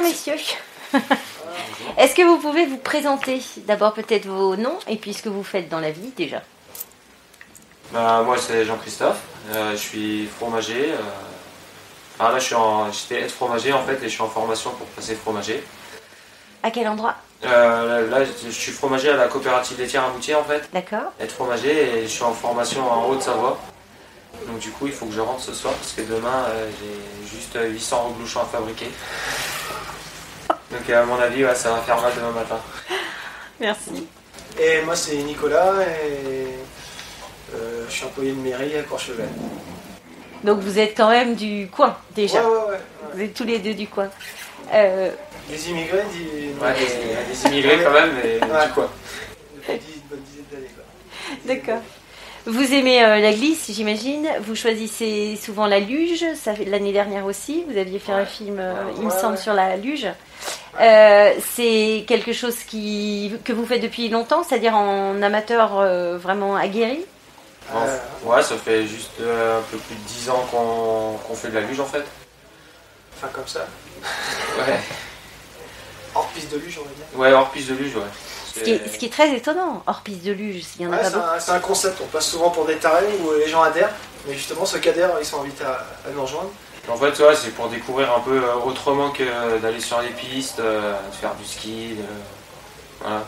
messieurs. Est-ce que vous pouvez vous présenter d'abord peut-être vos noms et puis ce que vous faites dans la vie déjà? Moi c'est Jean-Christophe, je suis fromager. Alors là j'étais aide fromager en fait et je suis en formation pour passer fromager. À quel endroit? Là je suis fromager à la coopérative laitière à Moutier en fait. D'accord. Aide fromager et je suis en formation en Haute-Savoie. Donc du coup il faut que je rentre ce soir parce que demain j'ai juste 800 reblochons à fabriquer. Donc à mon avis ça va faire mal demain matin. Merci. Et moi c'est Nicolas et je suis employé de mairie à Courchevel. Donc vous êtes quand même du coin déjà. Ouais. Vous êtes tous les deux du coin. Des immigrés, des immigrés quand même, mais du coin. Depuis une bonne dizaine d'années quoi. D'accord. Vous aimez la glisse, j'imagine. Vous choisissez souvent la luge. L'année dernière aussi, vous aviez fait un film, il me semble, sur la luge. C'est quelque chose que vous faites depuis longtemps, c'est-à-dire en amateur vraiment aguerri? Ouais, ça fait juste un peu plus de 10 ans qu'on fait de la luge en fait. Enfin comme ça. Ouais. Hors piste de luge on va dire. Ouais, hors piste de luge, ouais. Ce qui est très étonnant, hors piste de luge, il y en a pas beaucoup. C'est un concept, on passe souvent pour des tarés où les gens adhèrent, mais justement ceux qui adhèrent ils sont invités à nous rejoindre. En fait, ouais, c'est pour découvrir un peu autrement que d'aller sur les pistes, de faire du ski, voilà.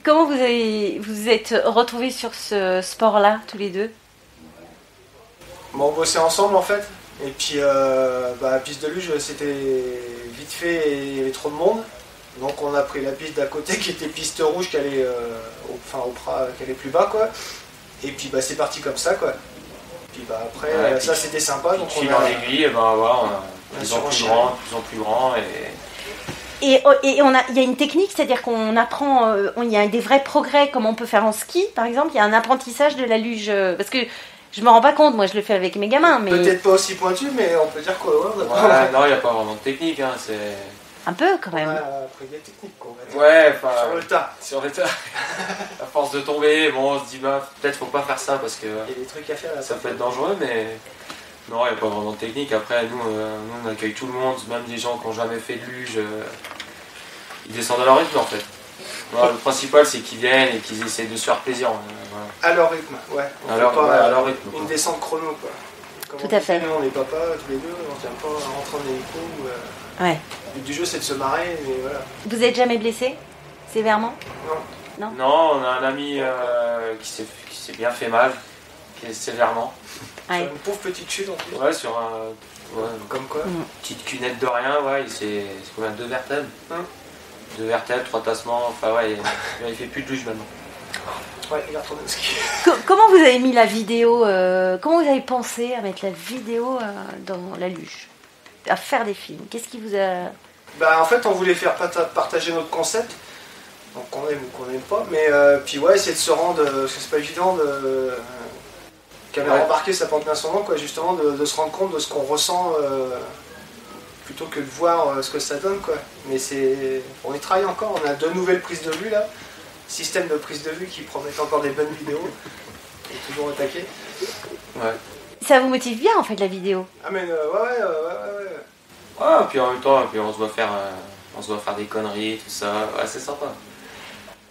Comment vous êtes retrouvés sur ce sport-là, tous les deux? Bon, on bossait ensemble en fait, et puis la piste de luge c'était vite fait et il y avait trop de monde. Donc on a pris la piste d'à côté qui était piste rouge qui allait au Prat, qui allait plus bas quoi. Et puis c'est parti comme ça quoi. Puis après ça c'était sympa. Donc on a dans l'aiguille et voilà, on est de plus en plus grand et il y a une technique, c'est-à-dire qu'on apprend, il y a des vrais progrès comme on peut faire en ski par exemple, il y a un apprentissage de la luge parce que je me rends pas compte, moi je le fais avec mes gamins mais peut-être pas aussi pointu mais on peut dire quoi non, il n'y a pas vraiment de technique c'est un peu quand même. On a appris des techniques quoi. Ouais, enfin. Sur le tas. À force de tomber, on se dit peut-être faut pas faire ça parce que. Il y a des trucs à faire là. Ça peut être dangereux, mais. Non, il n'y a pas vraiment de technique. Après, nous on accueille tout le monde, même des gens qui n'ont jamais fait de luge. Ils descendent à leur rythme en fait. Voilà, le principal c'est qu'ils viennent et qu'ils essaient de se faire plaisir. Voilà. À leur rythme, ouais. À leur rythme. Une descente chrono quoi. Tout à fait. Nous on est papa tous les deux, on ne tient pas à rentrer en hélico. Ouais. Le but du jeu c'est de se marrer, mais voilà. Vous êtes jamais blessé sévèrement? Non, on a un ami qui s'est bien fait mal, qui est sévèrement. Ouais. Sur une pauvre petite chute en plus. Ouais, sur un. Ouais, comme quoi petite cunette de rien, ouais, c'est combien? 2 vertèbres 2 vertèbres, 3 tassements, enfin ouais, il fait plus de luge maintenant. Ouais, il a retourné au ski. Comment vous avez mis la vidéo, comment vous avez pensé à mettre la vidéo dans la luge? À faire des films? Qu'est-ce qui vous a... En fait, on voulait faire partager notre concept, donc qu'on aime ou qu'on n'aime pas, mais puis ouais, essayer de se rendre, parce que c'est pas évident de... Caméra embarquée, ça porte bien son nom, quoi, justement, de se rendre compte de ce qu'on ressent, plutôt que de voir ce que ça donne, quoi. Mais on y travaille encore, on a 2 nouvelles prises de vue, là, système de prise de vue qui promettent encore des bonnes vidéos, et toujours attaqué. Ouais. Ça vous motive bien en fait la vidéo? Ah mais ouais. Ouais, puis en même temps, on se doit faire des conneries, tout ça. Ouais, c'est sympa.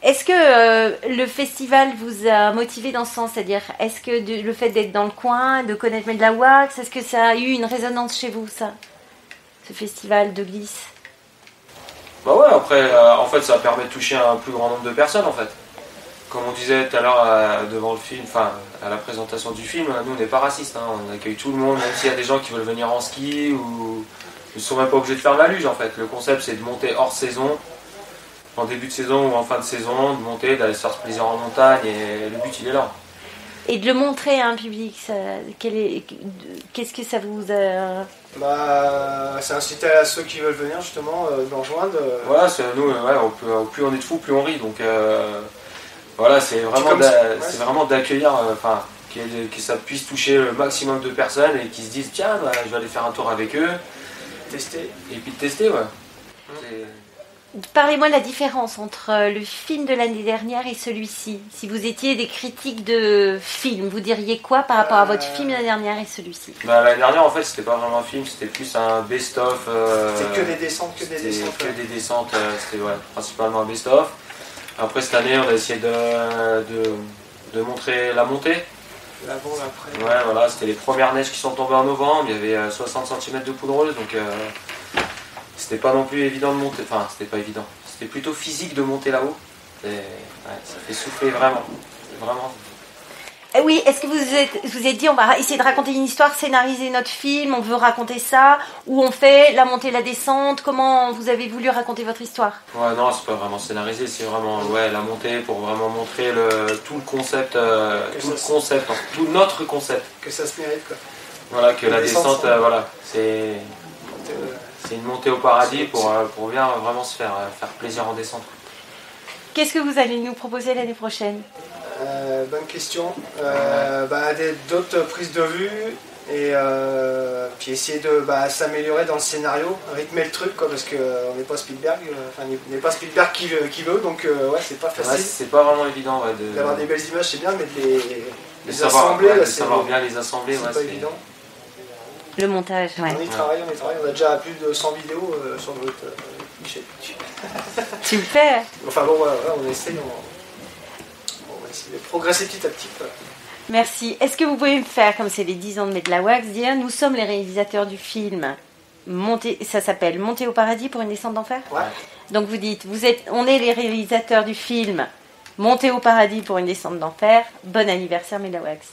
Est-ce que le festival vous a motivé dans ce sens? C'est-à-dire, est-ce que le fait d'être dans le coin, de connaître Made la Wax, est-ce que ça a eu une résonance chez vous, ça? Ce festival de glisse? Bah ouais, après, en fait, ça permet de toucher un plus grand nombre de personnes, en fait. Comme on disait tout à l'heure devant le film, enfin à la présentation du film, nous on n'est pas racistes, on accueille tout le monde, même s'il y a des gens qui veulent venir en ski ou ils ne sont même pas obligés de faire la luge en fait. Le concept c'est de monter hors saison, en début de saison ou en fin de saison, de monter, d'aller se faire plaisir en montagne et le but il est là. Et de le montrer à un public, qu'est-ce que ça vous a... c'est inciter à ceux qui veulent venir justement nous rejoindre. Voilà, nous, plus on est de fous, plus on rit, donc... Voilà, c'est vraiment d'accueillir, que ça puisse toucher le maximum de personnes et qui se disent tiens, je vais aller faire un tour avec eux. Tester. Et puis de tester, ouais. Parlez-moi de la différence entre le film de l'année dernière et celui-ci. Si vous étiez des critiques de films, vous diriez quoi par rapport à votre film de l'année dernière et celui-ci? L'année dernière, en fait, c'était pas vraiment un film, c'était plus un best-of. C'était que des descentes, c'était c'était principalement un best-of. Après, cette année, on a essayé de montrer la montée. L'avant, l'après. Ouais, voilà, c'était les premières neiges qui sont tombées en novembre, il y avait 60 cm de poudreuse, donc c'était pas non plus évident de monter, enfin, c'était pas évident, c'était plutôt physique de monter là-haut, ça fait souffler vraiment, vraiment. Oui, est-ce que vous êtes dit, on va essayer de raconter une histoire, scénariser notre film, on veut raconter ça, ou on fait la montée, la descente, comment vous avez voulu raconter votre histoire? Ouais, non, c'est pas vraiment scénarisé, c'est vraiment la montée pour vraiment montrer tout le concept, tout notre concept. Que ça se mérite, quoi. Voilà, que la descente, voilà, c'est une montée au paradis pour bien vraiment se faire plaisir en descente. Qu'est-ce que vous allez nous proposer l'année prochaine? Bonne question. D'autres prises de vue et puis essayer de s'améliorer dans le scénario, rythmer le truc, quoi, parce qu'on n'est pas Spielberg, n'est pas Spielberg qui veut, donc c'est pas facile. Ouais, c'est pas vraiment évident d'avoir des belles images, c'est bien, mais de les assembler, savoir bien les assembler, c'est pas évident. Le montage, ouais. On y travaille, on a déjà plus de 100 vidéos sur notre fichier. Super. Enfin bon, voilà, on essaye. On va essayer de progresser petit à petit. Merci. Est-ce que vous pouvez me faire, comme c'est les 10 ans de Medlawax, dire nous sommes les réalisateurs du film ça s'appelle Monter au paradis pour une descente d'enfer? Ouais. Donc vous dites, on est les réalisateurs du film Monter au paradis pour une descente d'enfer. Bon anniversaire Medlawax.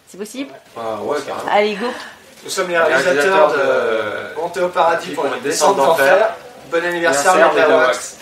C'est possible? Ouais, carrément. Allez, go. Nous sommes les réalisateurs de Monter au paradis pour une descente d'enfer. Bon anniversaire Medlawax.